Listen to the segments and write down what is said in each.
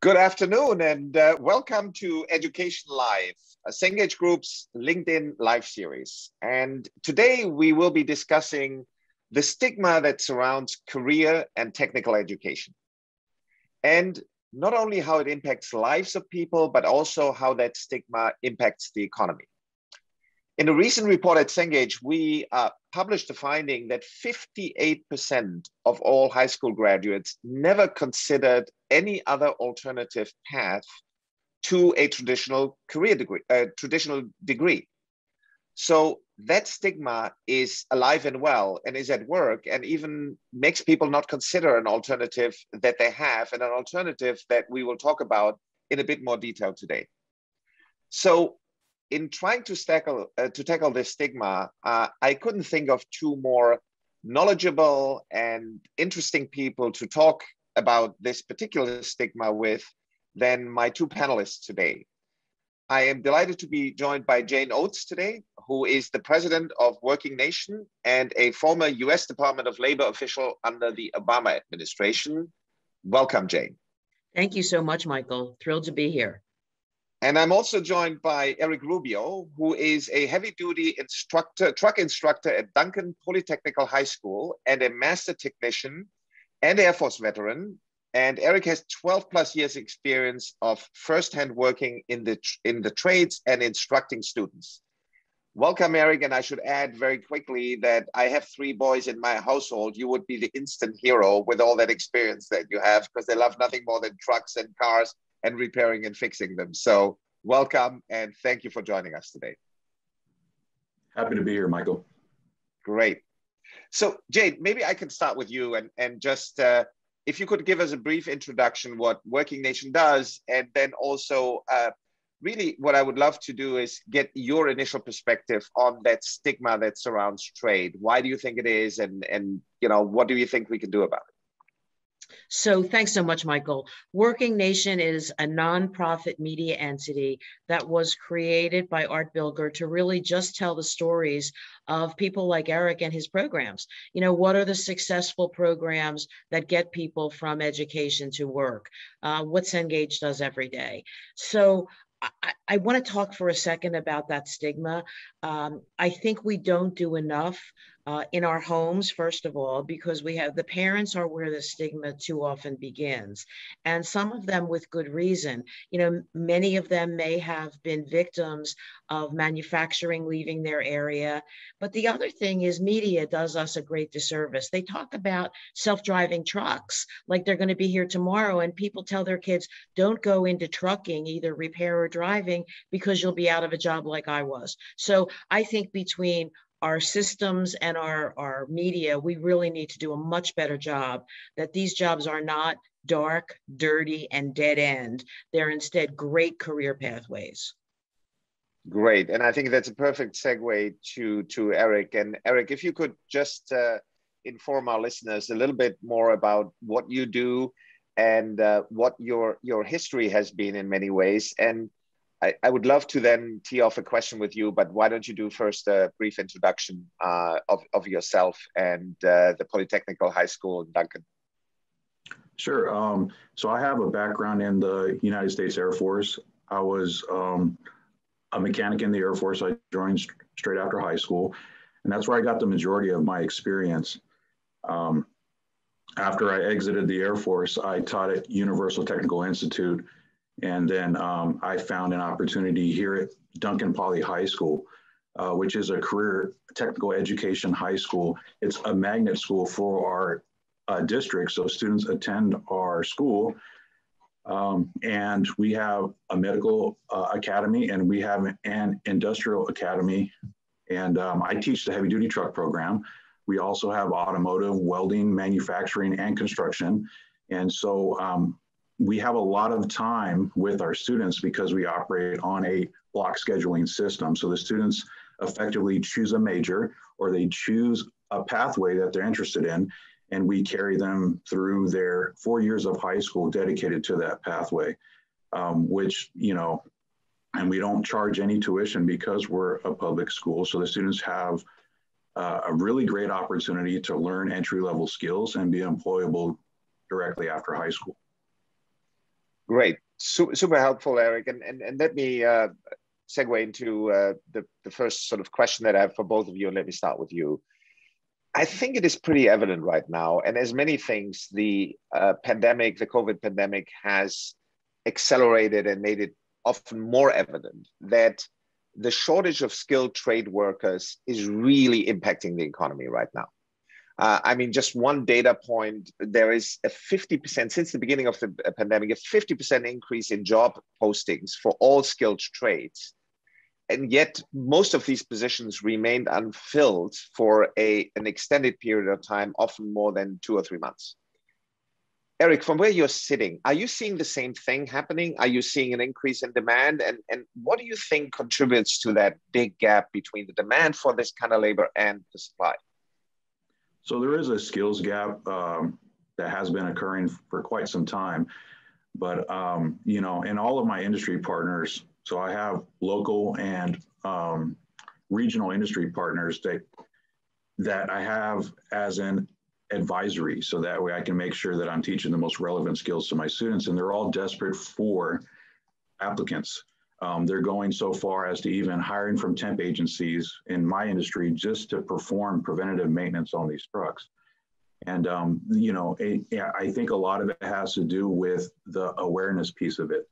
Good afternoon and welcome to Education Live, a Cengage Group's LinkedIn Live series. And today we will be discussing the stigma that surrounds career and technical education. And not only how it impacts lives of people, but also how that stigma impacts the economy. In a recent report at Cengage, we published the finding that 58% of all high school graduates never considered any other alternative path to a traditional degree. So that stigma is alive and well and is at work, and even makes people not consider an alternative that they have, and an alternative that we will talk about in a bit more detail today. So in trying to tackle this stigma, I couldn't think of two more knowledgeable and interesting people to talk about this particular stigma with than my two panelists today. I am delighted to be joined by Jane Oates today, who is the president of Working Nation and a former US Department of Labor official under the Obama administration. Welcome, Jane. Thank you so much, Michael. Thrilled to be here. And I'm also joined by Eric Rubio, who is a heavy-duty truck instructor at Duncan Polytechnical High School and a master technician and Air Force veteran. And Eric has 12 plus years experience of firsthand working in the trades and instructing students. Welcome, Eric. And I should add very quickly that I have 3 boys in my household. You would be the instant hero with all that experience that you have, because they love nothing more than trucks and cars and repairing and fixing them. So welcome and thank you for joining us today. Happy to be here, Michael. Great. So Jane, maybe I can start with you and just if you could give us a brief introduction what Working Nation does, and then also really what I would love to do is get your initial perspective on that stigma that surrounds trade. Why do you think it is, and you know, what do you think we can do about it? So thanks so much, Michael. Working Nation is a nonprofit media entity that was created by Art Bilger to really just tell the stories of people like Eric and his programs. You know, what are the successful programs that get people from education to work? What Cengage does every day. So I want to talk for a second about that stigma. I think we don't do enough in our homes, first of all, because the parents are where the stigma too often begins. And some of them with good reason. You know, many of them may have been victims of manufacturing leaving their area. But the other thing is media does us a great disservice. They talk about self-driving trucks like they're going to be here tomorrow. And people tell their kids, don't go into trucking, either repair or driving, because you'll be out of a job like I was. So I think between our systems and our media, we really need to do a much better job that these jobs are not dark, dirty, and dead end. They're instead great career pathways. Great. And I think that's a perfect segue to Eric. And Eric, if you could just inform our listeners a little bit more about what you do and what your history has been in many ways. And I would love to then tee off a question with you, but why don't you do first a brief introduction of yourself and the Polytechnical High School in Duncan? Sure. So I have a background in the United States Air Force. I was a mechanic in the Air Force. I joined straight after high school, and that's where I got the majority of my experience. After I exited the Air Force, I taught at Universal Technical Institute. And then I found an opportunity here at Duncan Poly High School, which is a career technical education high school. It's a magnet school for our district. So students attend our school, and we have a medical academy, and we have an industrial academy. And I teach the heavy duty truck program. We also have automotive, welding, manufacturing, and construction. And so we have a lot of time with our students because we operate on a block scheduling system. So the students effectively choose a major, or they choose a pathway that they're interested in, and we carry them through their 4 years of high school dedicated to that pathway, which, you know, and we don't charge any tuition because we're a public school. So the students have a really great opportunity to learn entry-level skills and be employable directly after high school. Great, super helpful, Eric. And let me segue into the first sort of question that I have for both of you. And let me start with you. I think it is pretty evident right now, and as many things, the pandemic, the COVID pandemic has accelerated and made it often more evident that the shortage of skilled trade workers is really impacting the economy right now. I mean, just one data point, there is a 50%, since the beginning of the pandemic, a 50% increase in job postings for all skilled trades. And yet most of these positions remained unfilled for an extended period of time, often more than 2 or 3 months. Eric, from where you're sitting, are you seeing the same thing happening? Are you seeing an increase in demand? And what do you think contributes to that big gap between the demand for this kind of labor and the supply? So there is a skills gap that has been occurring for quite some time. But, you know, in all of my industry partners, so I have local and regional industry partners that I have as an advisory. So that way I can make sure that I'm teaching the most relevant skills to my students, and they're all desperate for applicants. They're going so far as to even hiring from temp agencies in my industry just to perform preventative maintenance on these trucks. And, you know, I think a lot of it has to do with the awareness piece of it.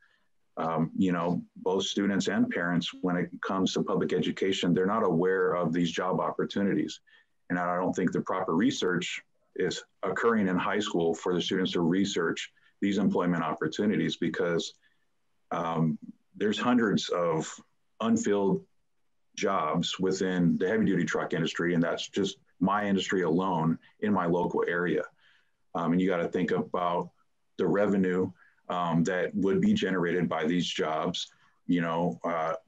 You know, both students and parents, when it comes to public education, they're not aware of these job opportunities. And I don't think the proper research is occurring in high school for the students to research these employment opportunities, because there's hundreds of unfilled jobs within the heavy duty truck industry. And that's just my industry alone in my local area. And you got to think about the revenue that would be generated by these jobs, you know,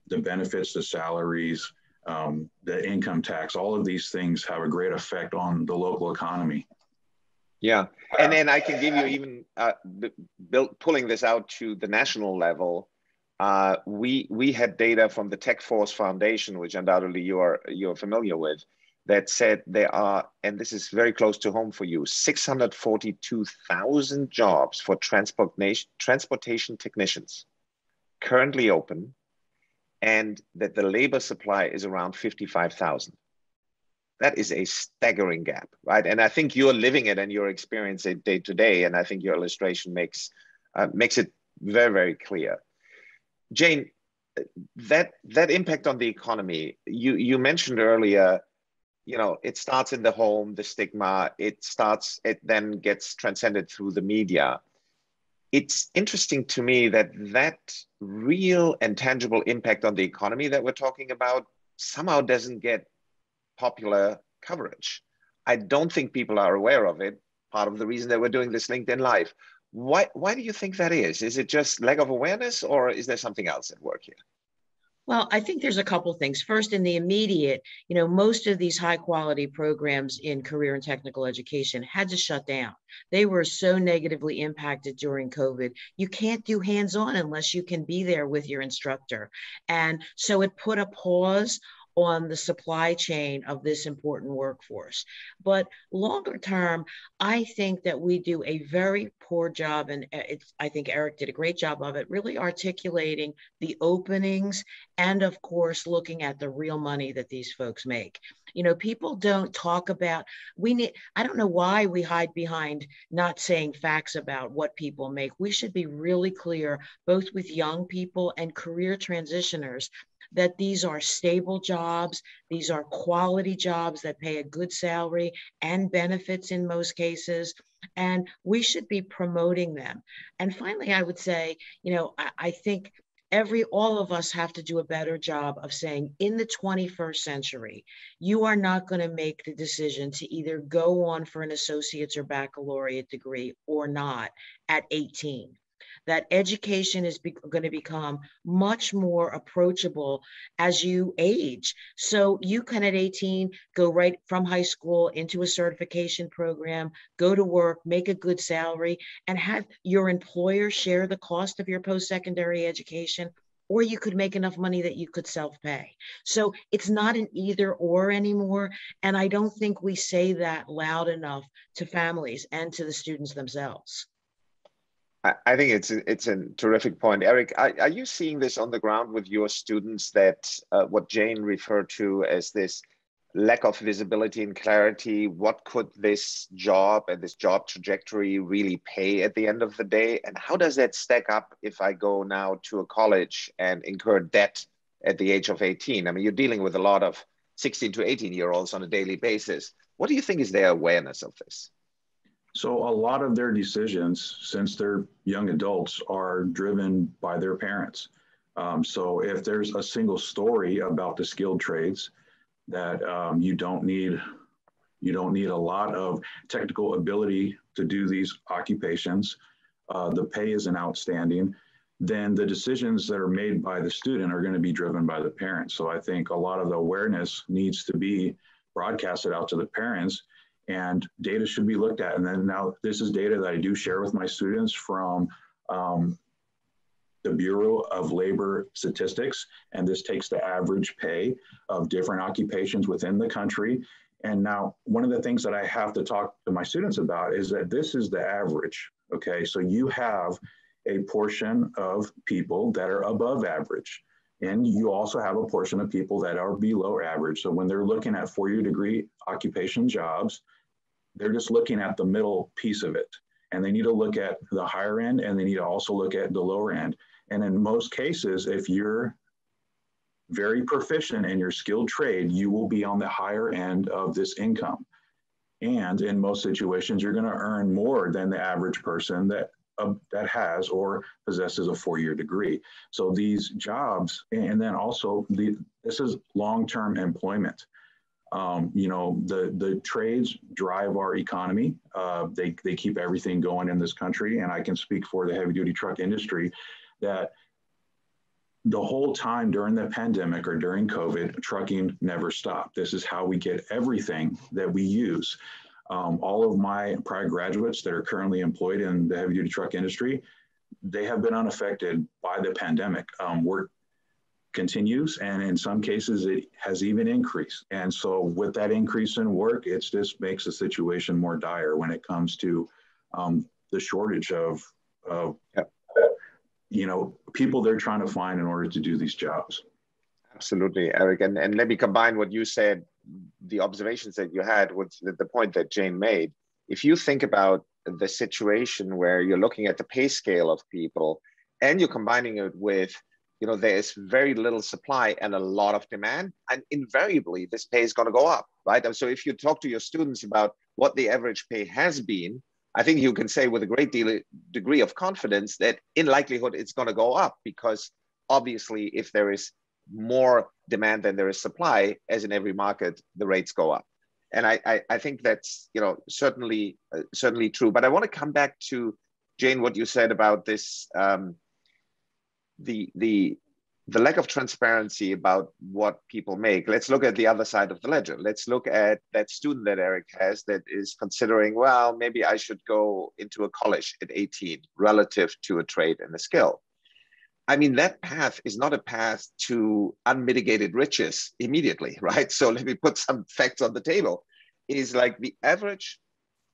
the benefits, the salaries, the income tax, all of these things have a great effect on the local economy. Yeah, and then I can give you even pulling this out to the national level. We had data from the Tech Force Foundation, which undoubtedly you're familiar with, that said there are, and this is very close to home for you, 642,000 jobs for transportation technicians currently open, and that the labor supply is around 55,000. That is a staggering gap, right? And I think you're living it and you're experiencing it day to day, and I think your illustration makes it very, very clear. Jane, that impact on the economy, you mentioned earlier, you know, it starts in the home, the stigma, it then gets transcended through the media. It's interesting to me that real and tangible impact on the economy that we're talking about somehow doesn't get popular coverage. I don't think people are aware of it. Part of the reason that we're doing this LinkedIn Live. Why do you think that is? Is it just lack of awareness, or is there something else at work here? Well, I think there's a couple of things. First, in the immediate, you know, most of these high quality programs in career and technical education had to shut down. They were so negatively impacted during COVID. You can't do hands-on unless you can be there with your instructor. And so it put a pause on the supply chain of this important workforce. But longer term, I think that we do a very poor job, and I think Eric did a great job of it, really articulating the openings and, of course, looking at the real money that these folks make. You know, people don't talk about, I don't know why we hide behind not saying facts about what people make. We should be really clear, both with young people and career transitioners, that these are stable jobs, these are quality jobs that pay a good salary and benefits in most cases, and we should be promoting them. And finally, I would say, you know, I think all of us have to do a better job of saying, in the 21st century, you are not going to make the decision to either go on for an associate's or baccalaureate degree or not at 18. That education is going to become much more approachable as you age. So you can at 18 go right from high school into a certification program, go to work, make a good salary, and have your employer share the cost of your post-secondary education, or you could make enough money that you could self-pay. So it's not an either or anymore. And I don't think we say that loud enough to families and to the students themselves. I think it's a terrific point. Eric, are you seeing this on the ground with your students, that what Jane referred to as this lack of visibility and clarity? What could this job and this job trajectory really pay at the end of the day? And how does that stack up if I go now to a college and incur debt at the age of 18? I mean, you're dealing with a lot of 16 to 18-year-olds on a daily basis. What do you think is their awareness of this? So a lot of their decisions, since they're young adults, are driven by their parents. So if there's a single story about the skilled trades, that you don't need a lot of technical ability to do these occupations, the pay isn't outstanding, then the decisions that are made by the student are going to be driven by the parents. So I think a lot of the awareness needs to be broadcasted out to the parents, and data should be looked at. And then now this is data that I do share with my students from the Bureau of Labor Statistics, and this takes the average pay of different occupations within the country. And now one of the things that I have to talk to my students about is that this is the average, okay? So you have a portion of people that are above average, and you also have a portion of people that are below average. So when they're looking at four-year degree occupation jobs, they're just looking at the middle piece of it. And they need to look at the higher end, and they need to also look at the lower end. And in most cases, if you're very proficient in your skilled trade, you will be on the higher end of this income. And in most situations, you're going to earn more than the average person that has or possesses a four-year degree. So these jobs, and then also this is long-term employment. The trades drive our economy. They keep everything going in this country. And I can speak for the heavy-duty truck industry that the whole time during the pandemic or during COVID, trucking never stopped. This is how we get everything that we use. All of my prior graduates that are currently employed in the heavy-duty truck industry, they have been unaffected by the pandemic. Work continues, and in some cases, it has even increased. And so with that increase in work, it just makes the situation more dire when it comes to the shortage of people they're trying to find in order to do these jobs. Absolutely, Eric. And let me combine what you said, the observations that you had with the point that Jane made. If you think about the situation where you're looking at the pay scale of people and you're combining it with, there's very little supply and a lot of demand, and invariably this pay is going to go up, right? And so if you talk to your students about what the average pay has been, I think you can say with a great degree of confidence that in likelihood it's going to go up, because obviously if there is more demand than there is supply, as in every market, the rates go up. And I think that's certainly true. But I want to come back to, Jane, what you said about this, the lack of transparency about what people make. Let's look at the other side of the ledger. Let's look at that student that Eric has that is considering, well, maybe I should go into a college at 18 relative to a trade and a skill. I mean, that path is not a path to unmitigated riches immediately, right? So let me put some facts on the table. It is like the average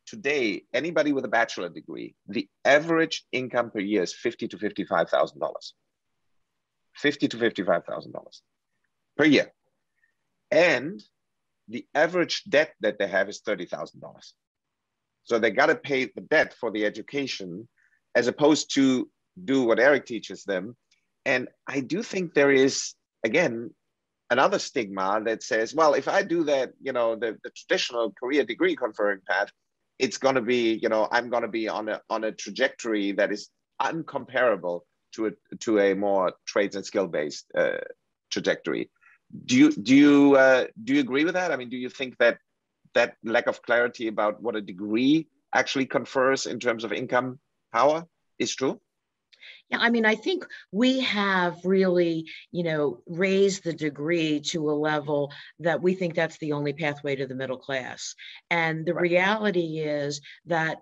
today, anybody with a bachelor degree, the average income per year is $50,000 to $55,000. $50,000 to $55,000 per year. And the average debt that they have is $30,000. So they got to pay the debt for the education as opposed to do what Eric teaches them. And I do think there is, again, another stigma that says, well, if I do that, the traditional career degree conferring path, it's going to be, I'm going to be on a trajectory that is uncomparable to a more trades and skill based trajectory. Do you agree with that? I mean, do you think that lack of clarity about what a degree actually confers in terms of income power is true? Yeah, I mean, I think we have really, raised the degree to a level that we think that's the only pathway to the middle class. And the reality is that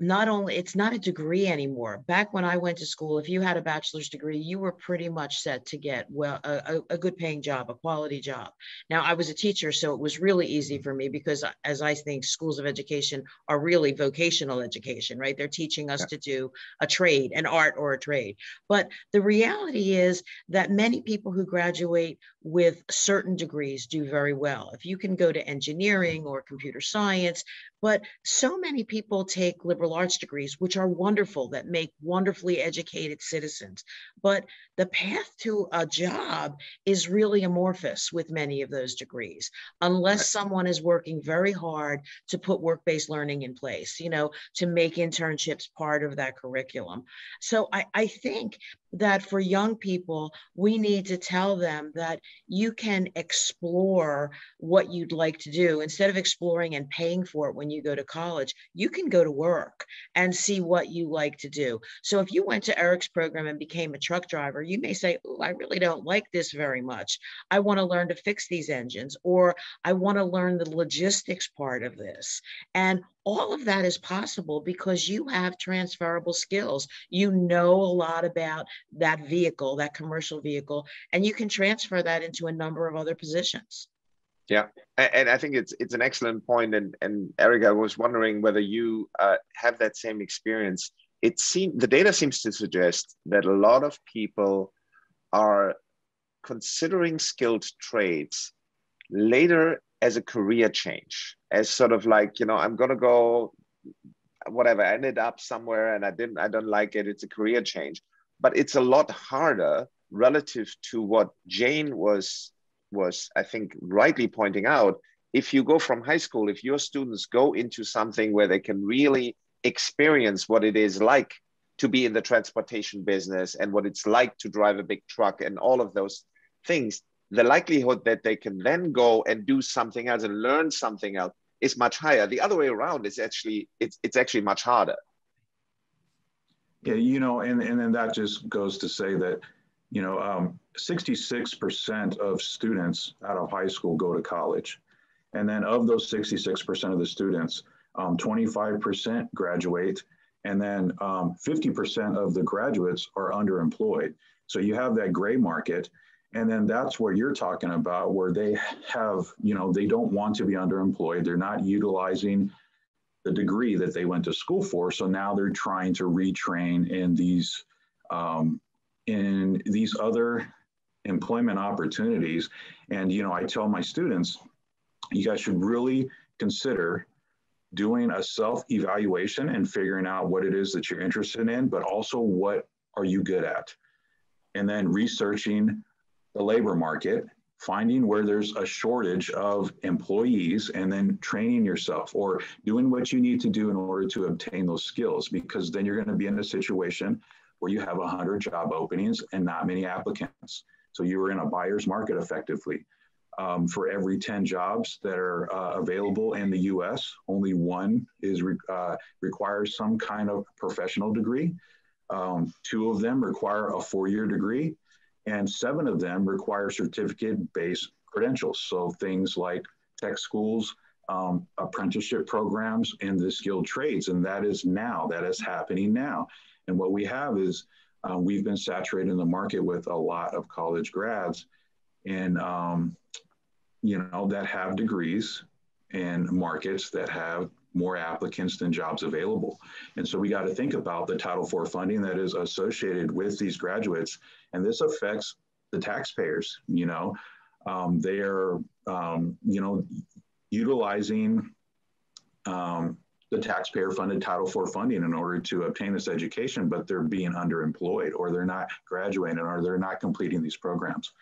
not only, it's not a degree anymore. Back when I went to school, if you had a bachelor's degree, you were pretty much set to get, well, a good paying job, a quality job. Now, I was a teacher, so it was really easy for me because, as I think, schools of education are really vocational education, right? They're teaching us to do a trade, an art or a trade. But the reality is that many people who graduate with certain degrees do very well. If you can go to engineering or computer science, but so many people take liberal arts degrees, which are wonderful, that make wonderfully educated citizens. But the path to a job is really amorphous with many of those degrees, unless someone is working very hard to put work-based learning in place, to make internships part of that curriculum. So I think that for young people, we need to tell them that you can explore what you'd like to do. Instead of exploring and paying for it when you go to college, you can go to work and see what you like to do. So if you went to Eric's program and became a truck driver, you may say, oh, I really don't like this very much. I want to learn to fix these engines, or I want to learn the logistics part of this. And all of that is possible because you have transferable skills. You know a lot about that vehicle, that commercial vehicle, and you can transfer that into a number of other positions. Yeah, and I think it's an excellent point. And Eric, I was wondering whether you have that same experience. The data seems to suggest that a lot of people are considering skilled trades later as a career change, as sort of like, I'm going to go, whatever, I ended up somewhere and I don't like it. It's a career change, but it's a lot harder relative to what Jane was, I think, rightly pointing out. If you go from high school, if your students go into something where they can really experience what it is like to be in the transportation business and what it's like to drive a big truck and all of those things, the likelihood that they can then go and do something else and learn something else is much higher. The other way around is actually, it's actually much harder. Yeah, and then that just goes to say that, 66% of students out of high school go to college. And then of those 66% of the students, 25% graduate, and then 50% of the graduates are underemployed. So you have that gray market. And then that's where you're talking about, where they have, they don't want to be underemployed. They're not utilizing the degree that they went to school for. So now they're trying to retrain in these other employment opportunities. And, I tell my students, you guys should really consider doing a self-evaluation and figuring out what it is that you're interested in, but also what are you good at? And then researching the labor market, finding where there's a shortage of employees, and then training yourself or doing what you need to do in order to obtain those skills, because then you're going to be in a situation where you have 100 job openings and not many applicants. So you are in a buyer's market effectively. For every 10 jobs that are available in the US, only one requires some kind of professional degree. 2 of them require a 4-year degree, and 7 of them require certificate-based credentials. So things like tech schools, apprenticeship programs, and the skilled trades. And that is happening now. And what we have is we've been saturated in the market with a lot of college grads and, that have degrees and markets that have more applicants than jobs available. And so we got to think about the Title IV funding that is associated with these graduates. And this affects the taxpayers. They are, utilizing the taxpayer-funded Title IV funding in order to obtain this education, but they're being underemployed, or they're not graduating, or they're not completing these programs.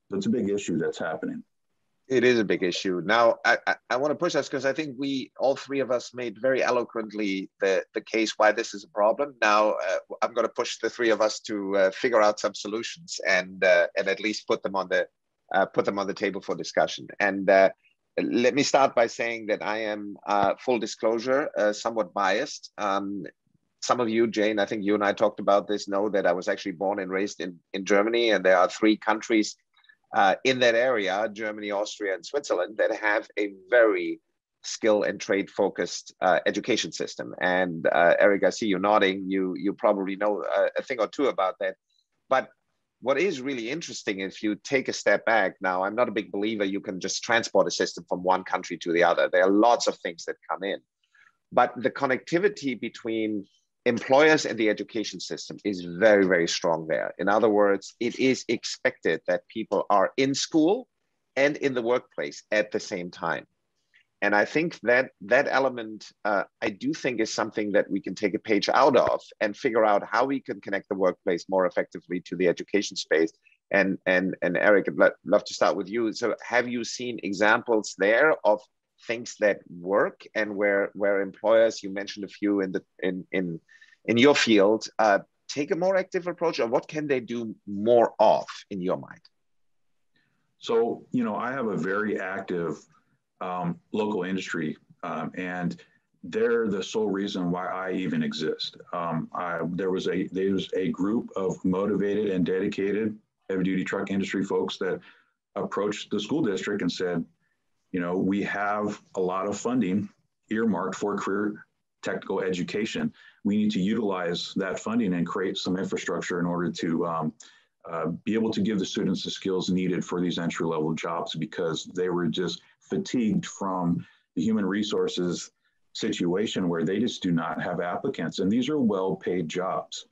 So it's a big issue that's happening. It is a big issue. Now, I want to push us because I think all 3 of us made very eloquently the case why this is a problem. Now, I'm going to push the 3 of us to figure out some solutions and at least put them on the table for discussion. And let me start by saying that I am, full disclosure, somewhat biased. Some of you, Jane, I think you and I talked about this, know that I was actually born and raised in Germany, and there are 3 countries in that area, Germany, Austria, and Switzerland, that have a very skill and trade focused education system. And Eric, I see you nodding. You probably know a thing or two about that. But what is really interesting, if you take a step back now, I'm not a big believer you can just transport a system from one country to the other. There are lots of things that come in. But the connectivity between employers and the education system is very, very strong there. In other words, it is expected that people are in school and in the workplace at the same time. And I think that that element, I do think, is something that we can take a page out of and figure out how we can connect the workplace more effectively to the education space. And Eric, I'd love to start with you. So have you seen examples there of things that work, and where employers, you mentioned a few in your field, take a more active approach, or what can they do more of in your mind? So, I have a very active local industry, and they're the sole reason why I even exist. There was a group of motivated and dedicated heavy duty truck industry folks that approached the school district and said, we have a lot of funding earmarked for career technical education. We need to utilize that funding and create some infrastructure in order to be able to give the students the skills needed for these entry-level jobs, because they were just fatigued from the human resources situation where they just do not have applicants. And these are well-paid jobs.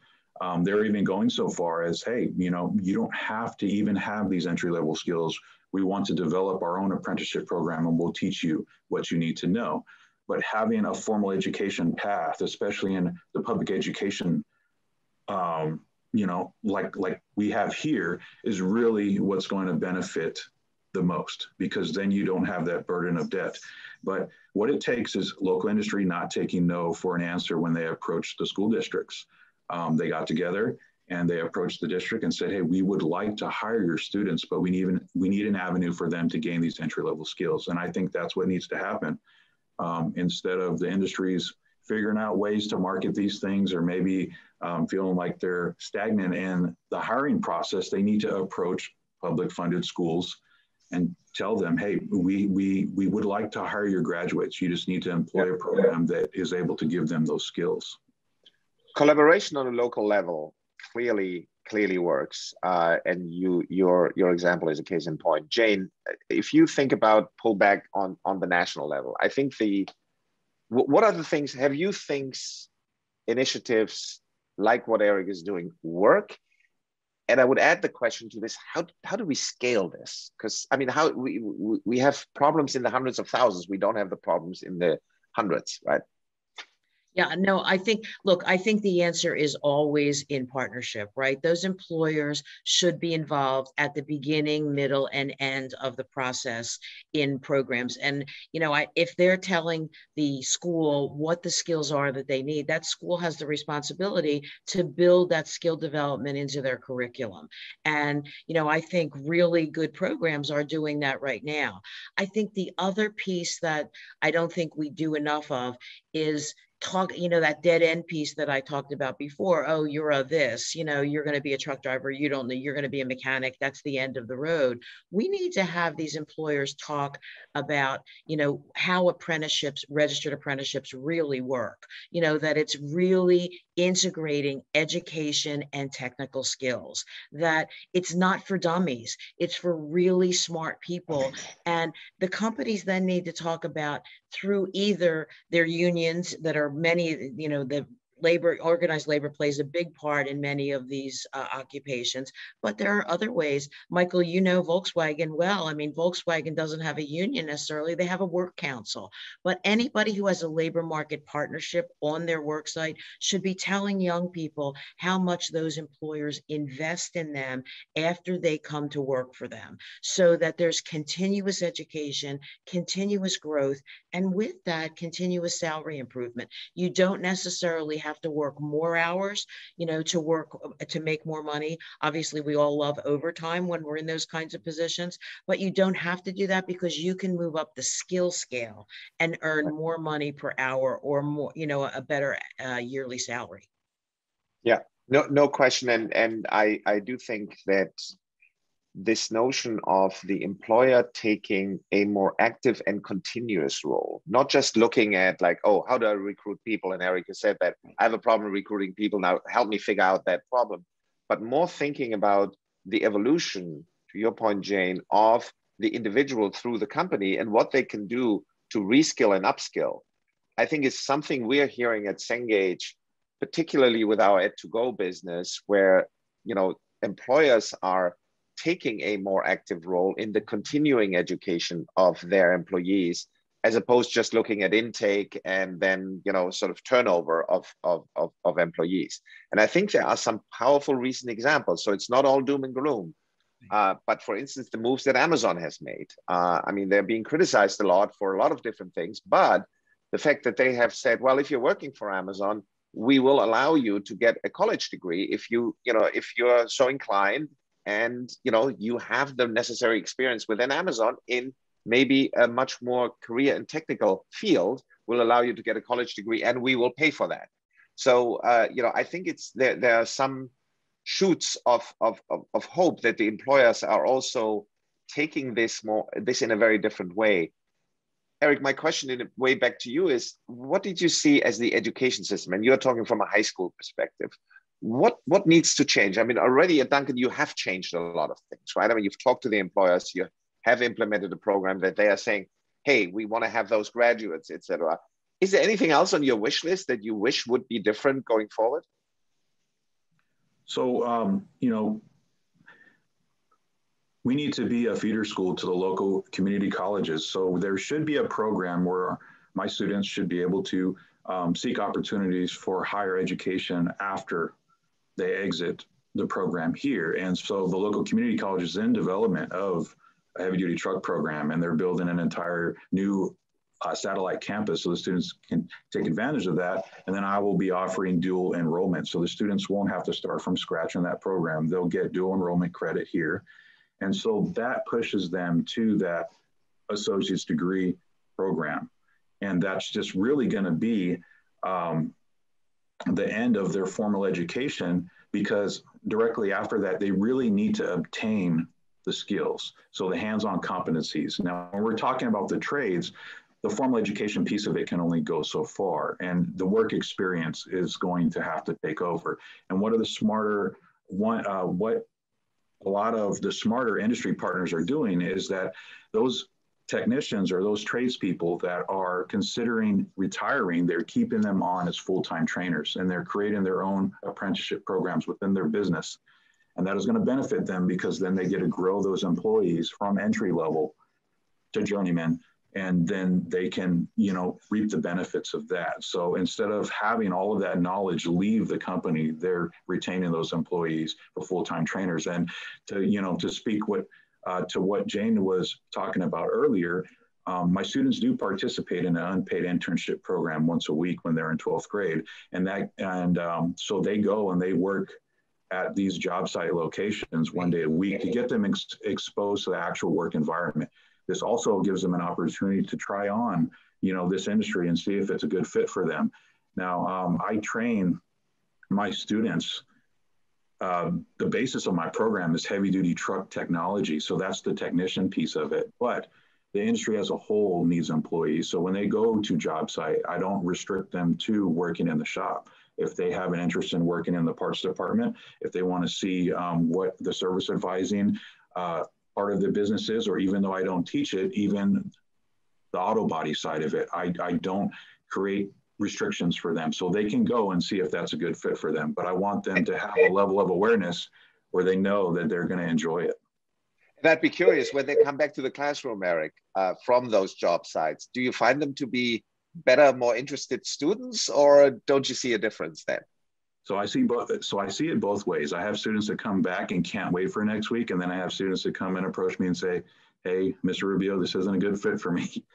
They're even going so far as, hey, you don't have to even have these entry-level skills. We want to develop our own apprenticeship program, and we'll teach you what you need to know. But having a formal education path, especially in the public education, like we have here, is really what's going to benefit the most, because then you don't have that burden of debt. But what it takes is local industry not taking no for an answer when they approach the school districts. They got together and they approached the district and said, hey, we would like to hire your students, but we need an avenue for them to gain these entry-level skills. And I think that's what needs to happen. Instead of the industries figuring out ways to market these things, or maybe feeling like they're stagnant in the hiring process, they need to approach public funded schools and tell them, hey, we would like to hire your graduates. You just need to employ a program that is able to give them those skills. Collaboration on a local level clearly works. And your example is a case in point. Jane, if you think about pullback on the national level, I think what are the things, have you things, initiatives like what Eric is doing work? And I would add the question to this: how do we scale this? Because I mean, how we have problems in the hundreds of thousands. We don't have the problems in the hundreds, right? Yeah, no, I think the answer is always in partnership, right? Those employers should be involved at the beginning, middle, and end of the process in programs. And, if they're telling the school what the skills are that they need, that school has the responsibility to build that skill development into their curriculum. And, I think really good programs are doing that right now. I think the other piece that I don't think we do enough of is that dead end piece that I talked about before. Oh, you're a this, you're going to be a truck driver. You don't know, you're going to be a mechanic. That's the end of the road. We need to have these employers talk about, how registered apprenticeships really work, that it's really integrating education and technical skills, that it's not for dummies, it's for really smart people. And the companies then need to talk about, through either their unions that are many, the organized labor plays a big part in many of these occupations, but there are other ways. Michael, Volkswagen well. I mean, Volkswagen doesn't have a union necessarily, they have a work council, but anybody who has a labor market partnership on their work site should be telling young people how much those employers invest in them after they come to work for them, so that there's continuous education, continuous growth, and with that, continuous salary improvement. You don't necessarily have to work more hours, to make more money. Obviously, we all love overtime when we're in those kinds of positions, but you don't have to do that, because you can move up the skill scale and earn more money per hour, or more, a better yearly salary. Yeah, no question. And I do think that this notion of the employer taking a more active and continuous role, not just looking at like, oh, how do I recruit people? And Erica said that I have a problem recruiting people. Now help me figure out that problem, but more thinking about the evolution, to your point, Jane, of the individual through the company and what they can do to reskill and upskill. I think is something we're hearing at Cengage, particularly with our Ed2Go business, where, you know, employers are taking a more active role in the continuing education of their employees, as opposed to just looking at intake and then, you know, sort of turnover of employees. And I think there are some powerful recent examples. So it's not all doom and gloom. But for instance, the moves that Amazon has made, I mean, they're being criticized a lot for a lot of different things, but the fact that they have said, well, if you're working for Amazon, we will allow you to get a college degree if if you're so inclined, and you have the necessary experience within Amazon in maybe a much more career and technical field, will allow you to get a college degree, and we will pay for that. So I think there are some shoots of hope that the employers are also taking this in a very different way. Eric, my question in a way back to you is, what did you see as the education system? And you're talking from a high school perspective. What needs to change? I mean, already at Duncan, you have changed a lot of things, right? I mean, you've talked to the employers, you have implemented a program that they are saying, hey, we want to have those graduates, et cetera. Is there anything else on your wish list that you wish would be different going forward? So, we need to be a feeder school to the local community colleges. So there should be a program where my students should be able to seek opportunities for higher education after they exit the program here. And so the local community college is in development of a heavy duty truck program, and they're building an entire new satellite campus so the students can take advantage of that. And then I will be offering dual enrollment. So the students won't have to start from scratch in that program. They'll get dual enrollment credit here. And so that pushes them to that associate's degree program. And that's just really going to be the end of their formal education, because directly after that, they really need to obtain the skills. So the hands-on competencies. Now, when we're talking about the trades, the formal education piece of it can only go so far, and the work experience is going to have to take over. And what are the smarter what a lot of the smarter industry partners are doing is that those technicians or those tradespeople that are considering retiring, they're keeping them on as full-time trainers, and they're creating their own apprenticeship programs within their business. And that is going to benefit them, because then they get to grow those employees from entry level to journeyman, and then they can, reap the benefits of that. So instead of having all of that knowledge leave the company, they're retaining those employees for full-time trainers. And to speak to what Jane was talking about earlier, my students do participate in an unpaid internship program once a week when they're in 12th grade. So they go and they work at these job site locations one day a week to get them exposed to the actual work environment. This also gives them an opportunity to try on, this industry and see if it's a good fit for them. Now, I train my students. The basis of my program is heavy duty truck technology. So that's the technician piece of it. But the industry as a whole needs employees. So when they go to job site, I don't restrict them to working in the shop. If they have an interest in working in the parts department, if they want to see what the service advising part of the business is, or even though I don't teach it, even the auto body side of it, I don't create restrictions for them, so they can go and see if that's a good fit for them. But I want them to have a level of awareness where they know that they're going to enjoy it. And I'd be curious, when they come back to the classroom, Eric, from those job sites, do you find them to be better, more interested students, or don't you see a difference then? So I see both. So I see it both ways. I have students that come back and can't wait for next week, and then I have students that come and approach me and say, "Hey, Mr. Rubio, this isn't a good fit for me.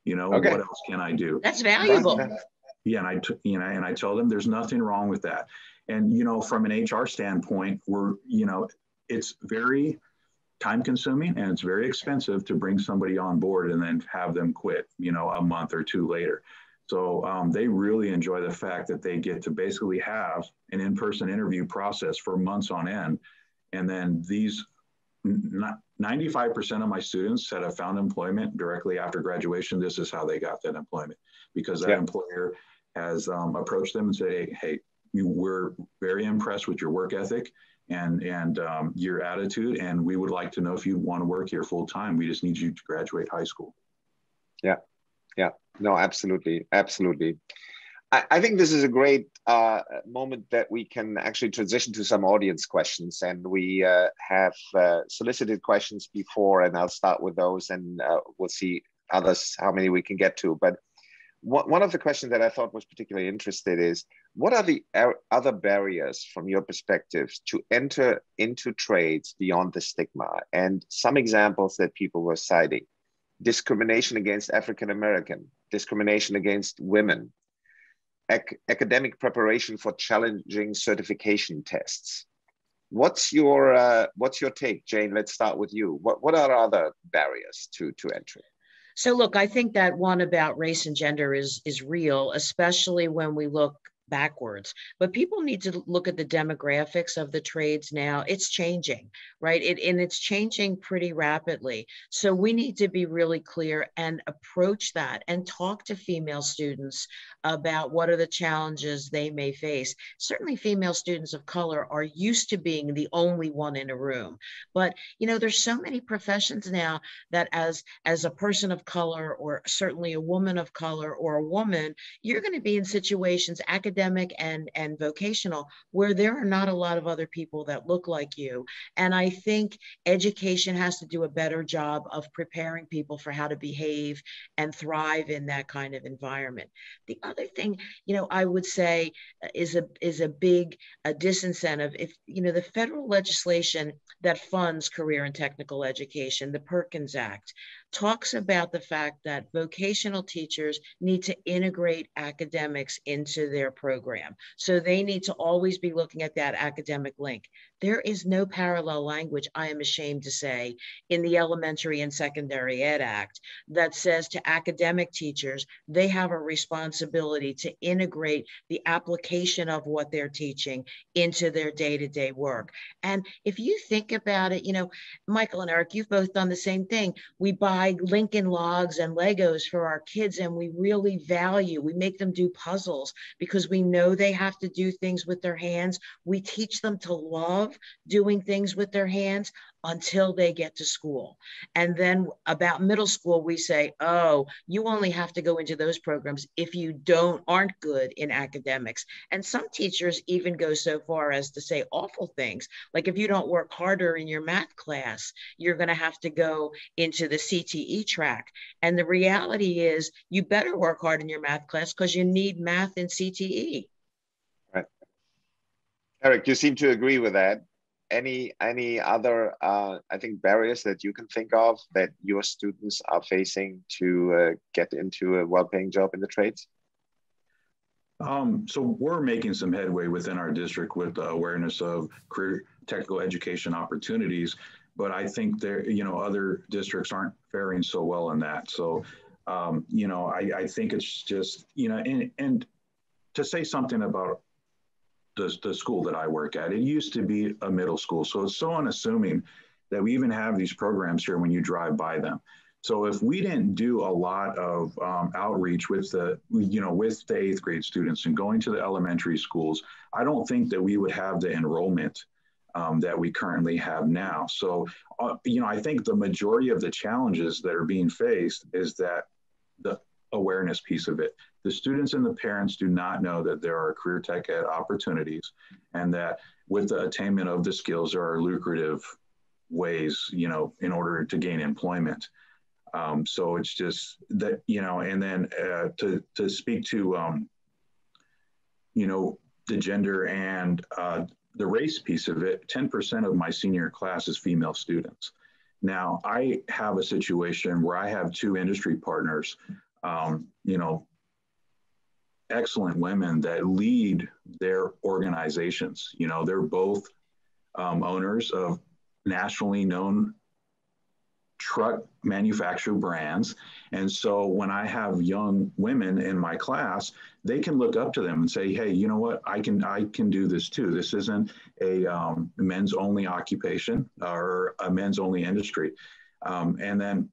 Okay. What else can I do?" That's valuable. Yeah, and I tell them there's nothing wrong with that. And from an HR standpoint, it's very time consuming and it's very expensive to bring somebody on board and then have them quit, a month or two later. So they really enjoy the fact that they get to basically have an in-person interview process for months on end. And then these 95% of my students that have found employment directly after graduation, this is how they got that employment, because that employer has approached them and said, hey, we're very impressed with your work ethic and your attitude, and we would like to know if you want to work here full time. We just need you to graduate high school. Yeah, no, absolutely. I think this is a great moment that we can actually transition to some audience questions, and we have solicited questions before, and I'll start with those, and we'll see others, how many we can get to. But one of the questions that I thought was particularly interested is, what are the other barriers from your perspective to enter into trades beyond the stigma? And some examples that people were citing: discrimination against African American, discrimination against women, academic preparation for challenging certification tests. What's your take, Jane? Let's start with you. What are other barriers to entry? So look, I think that one about race and gender is real, especially when we look backwards. But people need to look at the demographics of the trades now. It's changing, right? And it's changing pretty rapidly. So we need to be really clear and approach that and talk to female students about what are the challenges they may face. Certainly female students of color are used to being the only one in a room. But, you know, there's so many professions now that as a person of color, or certainly a woman of color or a woman, you're going to be in situations, academic and vocational, where there are not a lot of other people that look like you. And I think education has to do a better job of preparing people for how to behave and thrive in that kind of environment. The other thing, you know, I would say is a big disincentive. If, you know, the federal legislation that funds career and technical education, the Perkins Act, talks about the fact that vocational teachers need to integrate academics into their program. So they need to always be looking at that academic link. There is no parallel language, I am ashamed to say, in the Elementary and Secondary Ed Act that says to academic teachers, they have a responsibility to integrate the application of what they're teaching into their day-to-day work. And if you think about it, you know, Michael and Eric, you've both done the same thing. We buy Lincoln Logs and Legos for our kids, and we really we make them do puzzles because we know they have to do things with their hands. We teach them to love doing things with their hands until they get to school. And then about middle school, we say, oh, you only have to go into those programs if you aren't good in academics. And some teachers even go so far as to say awful things, like if you don't work harder in your math class, you're going to have to go into the CTE track. And the reality is you better work hard in your math class because you need math and CTE. Right. Eric, you seem to agree with that. Any other, I think, barriers that you can think of that your students are facing to get into a well-paying job in the trades? So we're making some headway within our district with the awareness of career technical education opportunities, but I think there, you know, other districts aren't faring so well in that. So, you know, I think it's just, you know, and to say something about the school that I work at, it used to be a middle school. So it's so unassuming that we even have these programs here when you drive by them. So if we didn't do a lot of outreach with the 8th grade students and going to the elementary schools, I don't think that we would have the enrollment that we currently have now. So, you know, I think the majority of the challenges that are being faced is that the awareness piece of it. The students and the parents do not know that there are career tech ed opportunities, and that with the attainment of the skills, there are lucrative ways, you know, in order to gain employment. So it's just that, you know, and then to speak to, you know, the gender and the race piece of it, 10% of my senior class is female students. Now, I have a situation where I have 2 industry partners, you know, excellent women that lead their organizations. You know, they're both owners of nationally known truck manufacturer brands. And so when I have young women in my class, they can look up to them and say, hey, you know what, I can do this too. This isn't a men's only occupation or a men's only industry. And then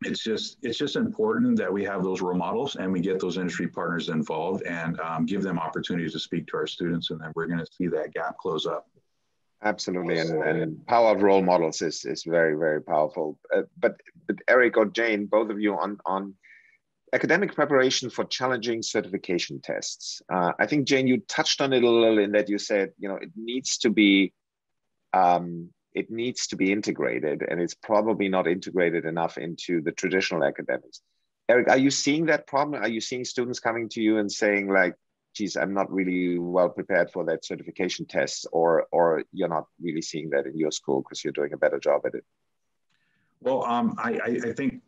it's just important that we have those role models and we get those industry partners involved and give them opportunities to speak to our students, and then we're going to see that gap close up. Absolutely, and power of role models is very, very powerful. But Eric or Jane, both of you on academic preparation for challenging certification tests. I think Jane, you touched on it a little in that you said, you know, it needs to be integrated, and it's probably not integrated enough into the traditional academics. Eric, are you seeing that problem? Are you seeing students coming to you and saying like, geez, I'm not really well prepared for that certification test, or you're not really seeing that in your school because you're doing a better job at it? Well, I think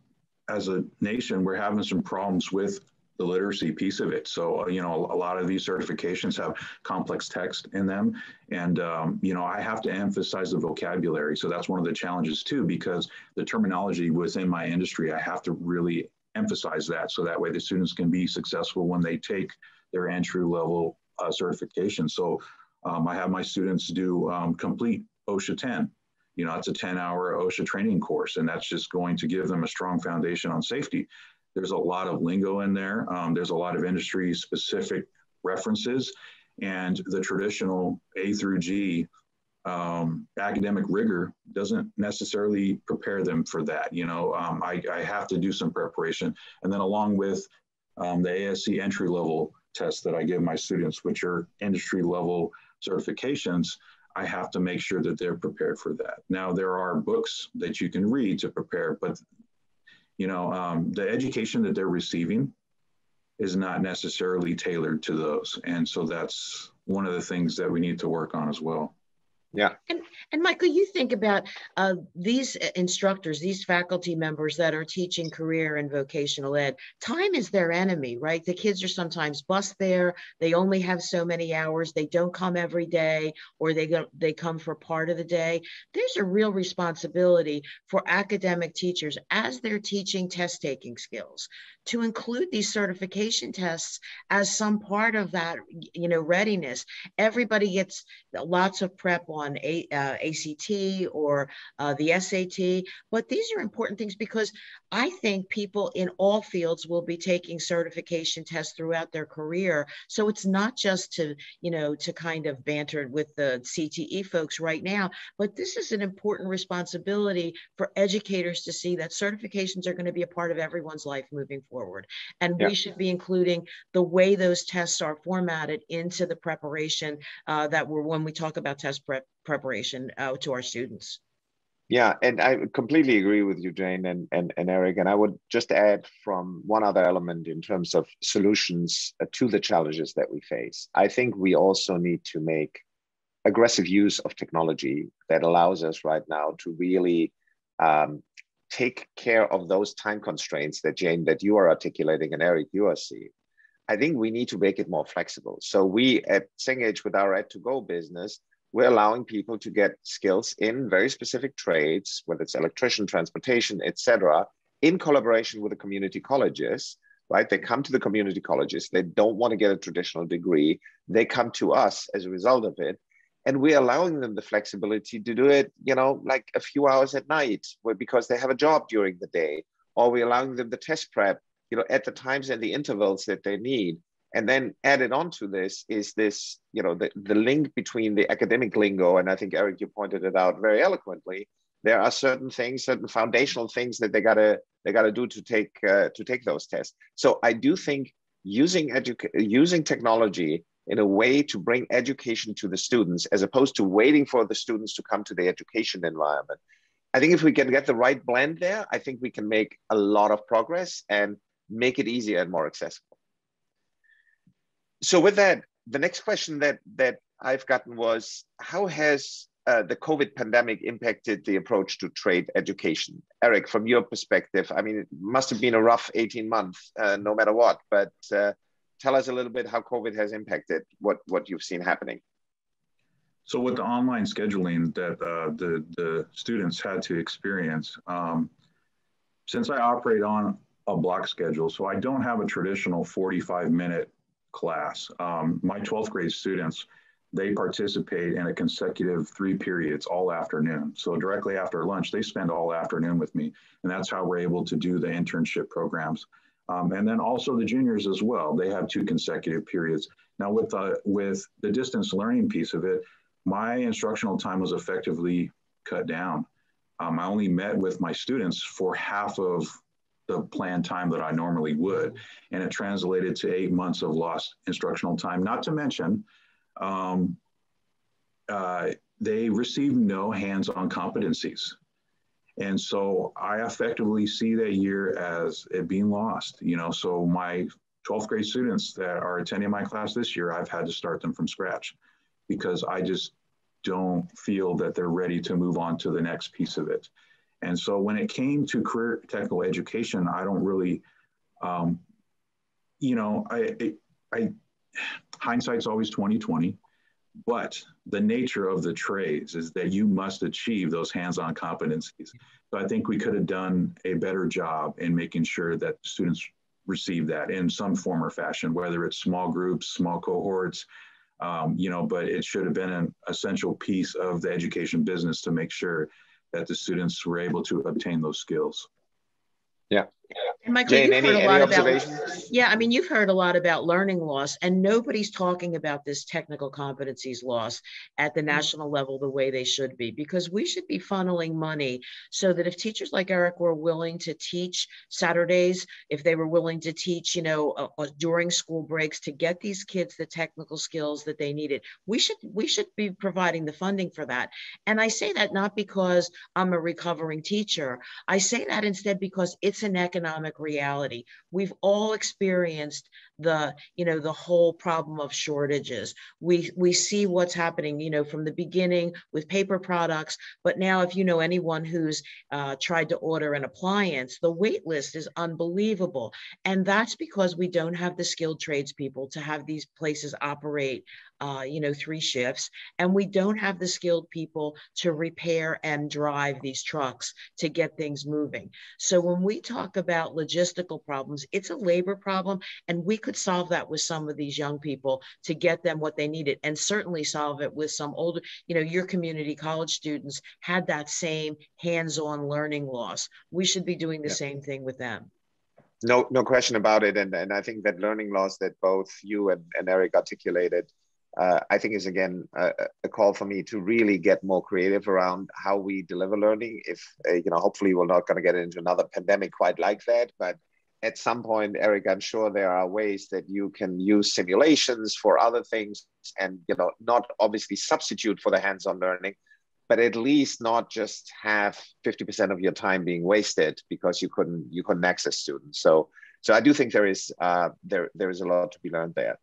as a nation, we're having some problems with the literacy piece of it. So, you know, a lot of these certifications have complex text in them. And, you know, I have to emphasize the vocabulary. So that's one of the challenges too, because the terminology within my industry, I have to really emphasize that. So that way the students can be successful when they take their entry level certification. So I have my students do complete OSHA 10. You know, it's a 10-hour OSHA training course, and that's just going to give them a strong foundation on safety. There's a lot of lingo in there. There's a lot of industry specific references, and the traditional A through G academic rigor doesn't necessarily prepare them for that. You know, I have to do some preparation. And then along with the ASC entry level tests that I give my students, which are industry level certifications, I have to make sure that they're prepared for that. Now, there are books that you can read to prepare, but you know, the education that they're receiving is not necessarily tailored to those. And so that's one of the things that we need to work on as well. Yeah. And Michael, you think about these instructors, these faculty members that are teaching career and vocational ed, time is their enemy, right? The kids are sometimes bused there. They only have so many hours. They don't come every day, or they come for part of the day. There's a real responsibility for academic teachers as they're teaching test taking skills to include these certification tests as some part of that, you know, readiness. Everybody gets lots of prep on ACT or the SAT, but these are important things because I think people in all fields will be taking certification tests throughout their career. So it's not just to, you know, to kind of banter with the CTE folks right now, but this is an important responsibility for educators to see that certifications are going to be a part of everyone's life moving forward. And we should be including the way those tests are formatted into the preparation that we're, when we talk about test preparation to our students. Yeah, and I completely agree with you, Jane and Eric. And I would just add from one other element in terms of solutions to the challenges that we face. I think we also need to make aggressive use of technology that allows us right now to really take care of those time constraints that Jane, that you are articulating, and Eric, you are seeing. I think we need to make it more flexible. So we at Cengage, with our Ed2Go business, we're allowing people to get skills in very specific trades, whether it's electrician, transportation, et cetera, in collaboration with the community colleges, right? They come to the community colleges. They don't want to get a traditional degree. They come to us as a result of it. And we're allowing them the flexibility to do it, you know, like a few hours at night, because they have a job during the day, or we're allowing them the test prep, you know, at the times and the intervals that they need. And then added on to this is this, you know, the link between the academic lingo, and I think, Eric, you pointed it out very eloquently. There are certain things, certain foundational things that they gotta do to take those tests. So I do think using technology in a way to bring education to the students, as opposed to waiting for the students to come to the education environment. I think if we can get the right blend there, I think we can make a lot of progress and make it easier and more accessible. So with that, the next question that I've gotten was, how has the COVID pandemic impacted the approach to trade education? Eric, from your perspective, I mean, it must have been a rough 18 months, no matter what, but tell us a little bit how COVID has impacted what you've seen happening. So with the online scheduling that the students had to experience, since I operate on a block schedule, so I don't have a traditional 45-minute class. My 12th grade students, they participate in a consecutive 3 periods all afternoon. So directly after lunch, they spend all afternoon with me. And that's how we're able to do the internship programs. And then also the juniors as well. They have 2 consecutive periods. Now with the distance learning piece of it, my instructional time was effectively cut down. I only met with my students for half of the planned time that I normally would. And it translated to 8 months of lost instructional time, not to mention, they received no hands-on competencies. And so I effectively see that year as it being lost, you know. So my 12th grade students that are attending my class this year, I've had to start them from scratch because I just don't feel that they're ready to move on to the next piece of it. And so when it came to career technical education, I don't really, you know, hindsight's always 20/20, but the nature of the trades is that you must achieve those hands-on competencies. So I think we could have done a better job in making sure that students receive that in some form or fashion, whether it's small groups, small cohorts, you know, but it should have been an essential piece of the education business to make sure that the students were able to obtain those skills. Yeah. And Michael, Jane, you've heard a any lot about, observations? yeah, I mean, you've heard a lot about learning loss, and nobody's talking about this technical competencies loss at the national level the way they should be, because we should be funneling money so that if teachers like Eric were willing to teach Saturdays, if they were willing to teach, you know, during school breaks to get these kids the technical skills that they needed, we should be providing the funding for that. And I say that not because I'm a recovering teacher. I say that instead because it's an economic reality. We've all experienced the, you know, the whole problem of shortages. We see what's happening, you know, from the beginning with paper products, but now if you know anyone who's tried to order an appliance, the wait list is unbelievable. And that's because we don't have the skilled tradespeople to have these places operate, you know, 3 shifts, and we don't have the skilled people to repair and drive these trucks to get things moving. So when we talk about logistical problems, it's a labor problem, and we could solve that with some of these young people to get them what they needed, and certainly solve it with some older, you know, your community college students had that same hands-on learning loss. We should be doing the same thing with them. No question about it. And I think that learning loss that both you and Eric articulated, I think is again a call for me to really get more creative around how we deliver learning. If you know, hopefully we're not going to get into another pandemic quite like that, but at some point, Eric, I'm sure there are ways that you can use simulations for other things, and you know, not obviously substitute for the hands-on learning, but at least not just have 50% of your time being wasted because you couldn't access students. So I do think there is a lot to be learned there.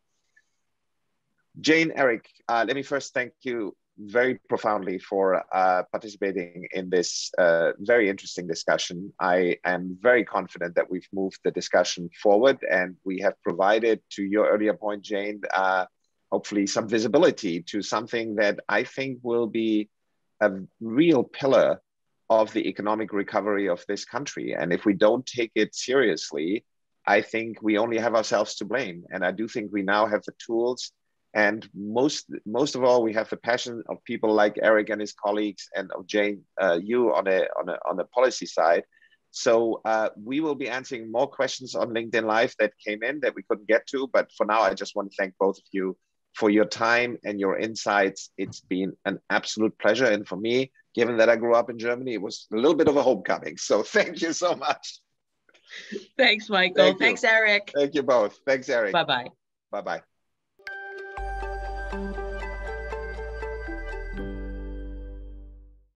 Jane, Eric, let me first thank you very profoundly for participating in this very interesting discussion. I am very confident that we've moved the discussion forward, and we have provided, to your earlier point, Jane, hopefully some visibility to something that I think will be a real pillar of the economic recovery of this country. And if we don't take it seriously, I think we only have ourselves to blame. And I do think we now have the tools, and most of all, we have the passion of people like Eric and his colleagues, and of Jane, you on a policy side. So we will be answering more questions on LinkedIn Live that came in that we couldn't get to. But for now, I just want to thank both of you for your time and your insights. It's been an absolute pleasure. And for me, given that I grew up in Germany, it was a little bit of a homecoming. So thank you so much. Thanks, Michael. Thanks, Eric. Thank you both. Thanks, Eric. Bye-bye. Bye-bye.